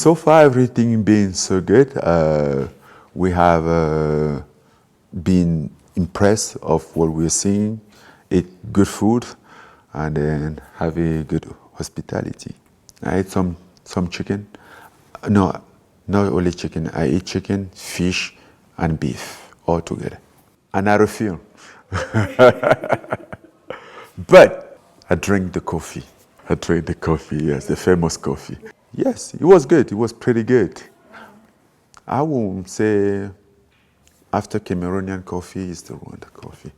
so far everything been so good. We have been impressed of what we're seeing, eat good food, and then have a good hospitality. I ate some chicken. No, not only chicken. I eat chicken, fish, and beef all together. And I refuse. But I drink the coffee. I drink the coffee, yes, the famous coffee. Yes, it was good. It was pretty good. I won't say after Cameroonian coffee is the Rwanda coffee.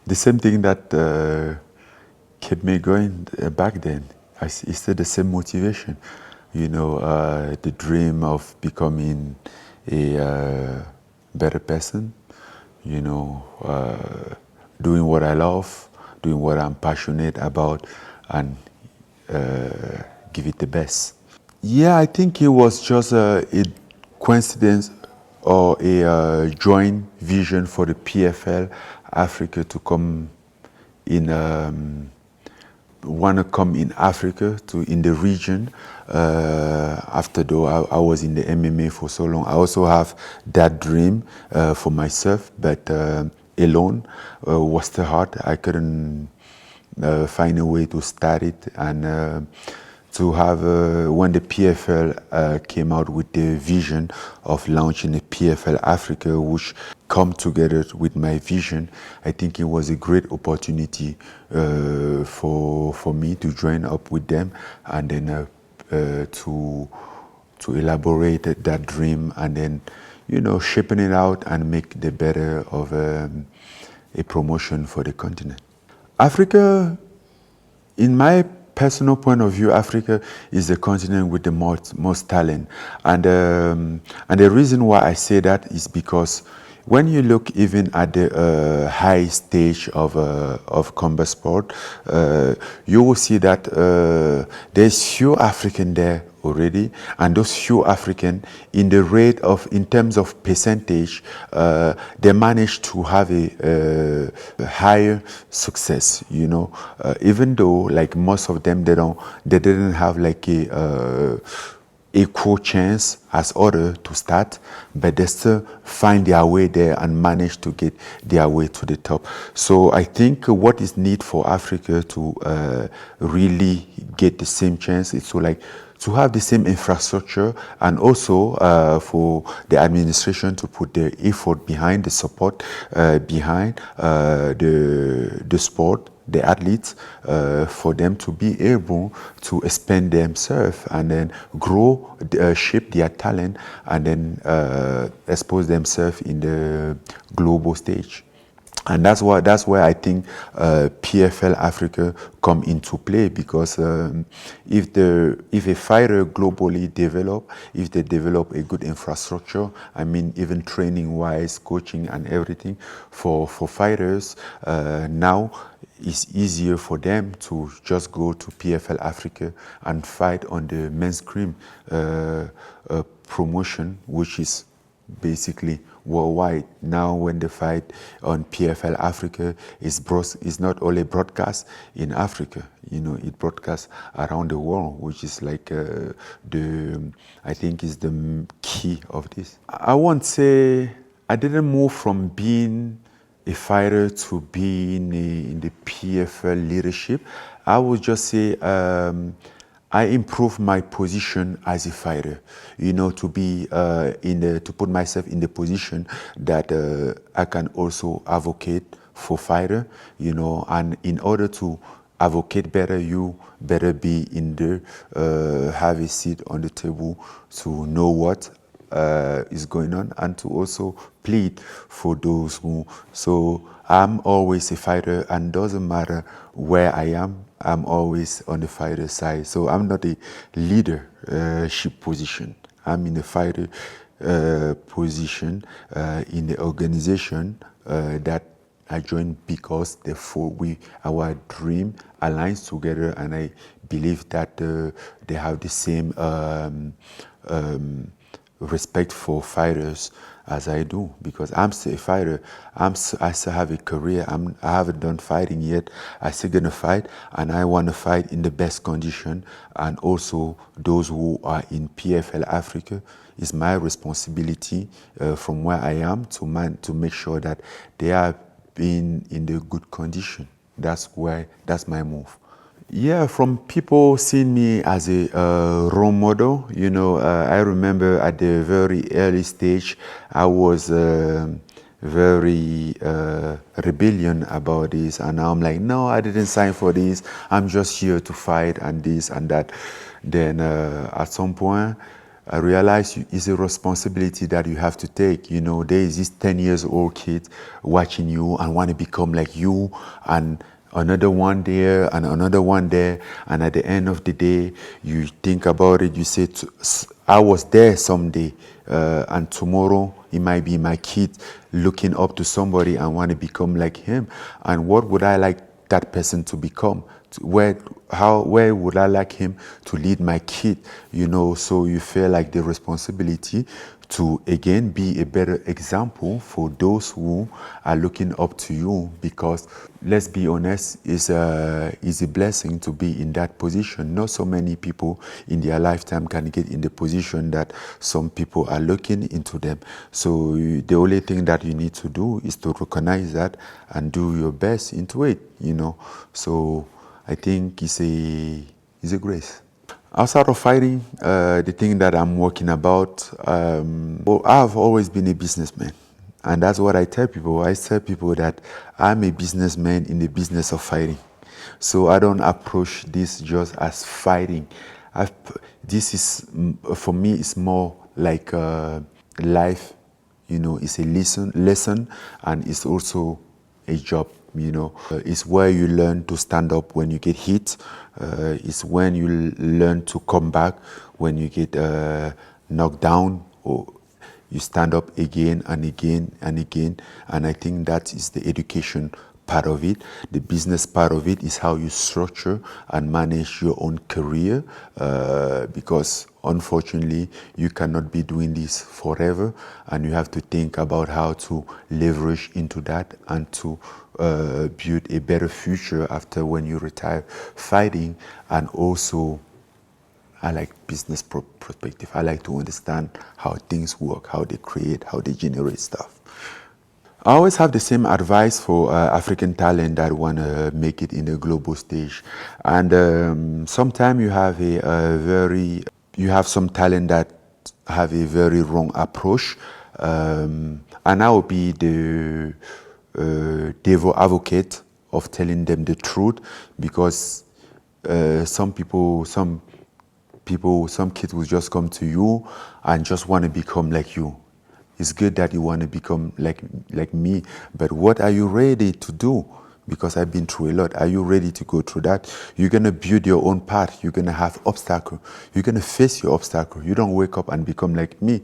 The same thing that kept me going back then. It's still the same motivation. You know, the dream of becoming a better person. You know, doing what I love, doing what I'm passionate about, and give it the best. Yeah, I think it was just a coincidence or a joint vision for the PFL Africa to come in, want to come in Africa, to in the region. After though I was in the MMA for so long, I also have that dream for myself, but alone was too hard. I couldn't find a way to start it, and to have, when the PFL came out with the vision of launching the PFL Africa, which come together with my vision, I think it was a great opportunity for me to join up with them, and then to elaborate that dream, and then, you know, shaping it out and make the better of a promotion for the continent. Africa, in my personal point of view, Africa is the continent with the most talent, and the reason why I say that is because when you look even at the high stage of combat sport, you will see that there's few African there already, and those few African, in the rate of, in terms of percentage, they managed to have a higher success. You know, even though like most of them, they didn't have like a equal chance as others to start, but they still find their way there and manage to get their way to the top. So I think what is needed for Africa to really get the same chance is to have the same infrastructure, and also for the administration to put their effort behind the support, behind the sport, the athletes, for them to be able to expand themselves and then grow, shape their talent, and then expose themselves in the global stage. And that's where I think PFL Africa come into play, because if a fighter globally develop, if they develop a good infrastructure, I mean even training wise, coaching and everything for fighters, now it's easier for them to just go to PFL Africa and fight on the mainstream promotion, which is basically worldwide. Now when they fight on PFL Africa, is not only broadcast in Africa, you know, it broadcasts around the world, which is like I think is the key of this. I won't say I didn't move from being a fighter to being in the PFL leadership. I would just say I improved my position as a fighter, you know, to be to put myself in the position that I can also advocate for fighter, you know, and in order to advocate better, you better be in there, have a seat on the table to know what is going on, and to also plead for those who. So I'm always a fighter, and doesn't matter where I am, I'm always on the fighter side. So I'm not a leadership position. I'm in the fighter position in the organization that I joined, because therefore our dream aligns together, and I believe that they have the same respect for fighters as I do, because I'm still a fighter. I still have a career. I haven't done fighting yet. I still gonna fight, and I want to fight in the best condition. And also, those who are in PFL Africa, it's my responsibility from where I am to make sure that they are being in the good condition. That's my move. Yeah, from people seeing me as a role model, I remember at the very early stage, I was very rebellion about this, and now I'm like, no, I didn't sign for this. I'm just here to fight and this and that. Then at some point, I realized it's a responsibility that you have to take. There is this 10 years old kid watching you and want to become like you, and another one there and another one there. And at the end of the day, you think about it, you say, I was there someday, and tomorrow it might be my kid looking up to somebody and want to become like him. And what would I like that person to become? Where would I like him to lead my kid? So you feel like the responsibility to again be a better example for those who are looking up to you, because let's be honest, it's a blessing to be in that position. Not so many people in their lifetime can get in the position that some people are looking into them. So the only thing that you need to do is to recognize that and do your best into it, So I think it's a grace. Outside of fighting, the thing that I'm working about, I've always been a businessman. And that's what I tell people. I tell people that I'm a businessman in the business of fighting. So I don't approach this just as fighting. This is, for me, it's more like life. It's a lesson, and it's also a job. It's where you learn to stand up when you get hit. It's when you learn to come back when you get knocked down, or you stand up again and again and again. And I think that is the education part of it. The business part of it is how you structure and manage your own career, because unfortunately you cannot be doing this forever, and you have to think about how to leverage into that and to build a better future after when you retire fighting. And also, I like business perspective. I like to understand how things work, how they create, how they generate stuff. I always have the same advice for African talent that want to make it in the global stage. And sometimes you have some talent that have a very wrong approach. And I will be the devil advocate of telling them the truth, because some kids will just come to you and just want to become like you. It's good that you want to become like me, but what are you ready to do? Because I've been through a lot. Are you ready to go through that? You're going to build your own path. You're going to have obstacles. You're going to face your obstacles. You don't wake up and become like me.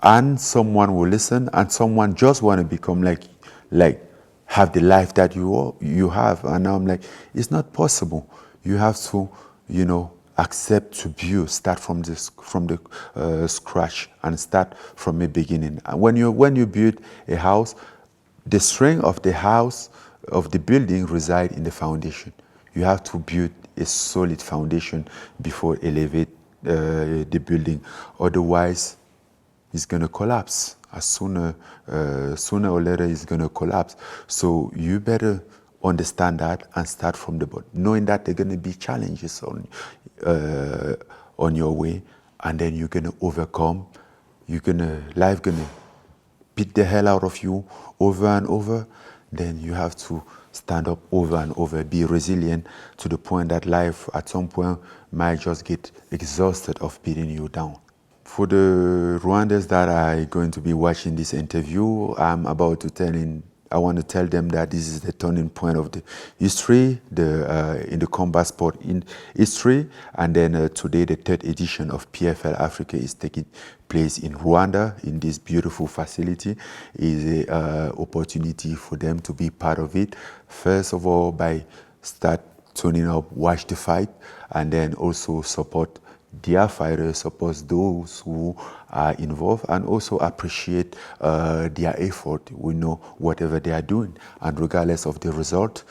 And someone will listen, and someone just want to become like have the life that you have. And now I'm like, it's not possible. You have to, accept to build, start from the scratch, and start from the beginning. And when you build a house, the strength of the house, of the building, reside in the foundation. You have to build a solid foundation before elevate the building. Otherwise, it's going to collapse. Sooner or later, it's going to collapse. So you better understand that and start from the bottom, knowing that there are going to be challenges on your way, and then you're going to overcome. Life going to beat the hell out of you over and over. Then you have to stand up over and over, be resilient to the point that life at some point might just get exhausted of beating you down. For the Rwandans that are going to be watching this interview, I want to tell them that this is the turning point of the history, in the combat sport in history. And then today, the third edition of PFL Africa is taking place in Rwanda, in this beautiful facility. Is an opportunity for them to be part of it. First of all, by start tuning up, watch the fight, and then also support their fighters, support those who are involved, and also appreciate their effort. We know whatever they are doing, and regardless of the result,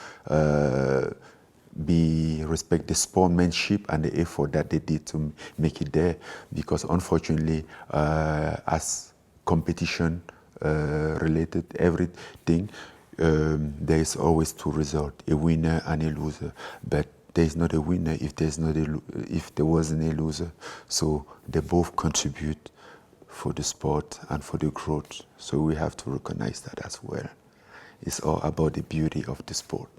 respect the sportsmanship and the effort that they did to make it there. Because unfortunately, as competition related everything, there is always two results: a winner and a loser. But there is not a winner if if there wasn't a loser. So they both contribute for the sport and for the growth. So we have to recognize that as well. It's all about the beauty of the sport.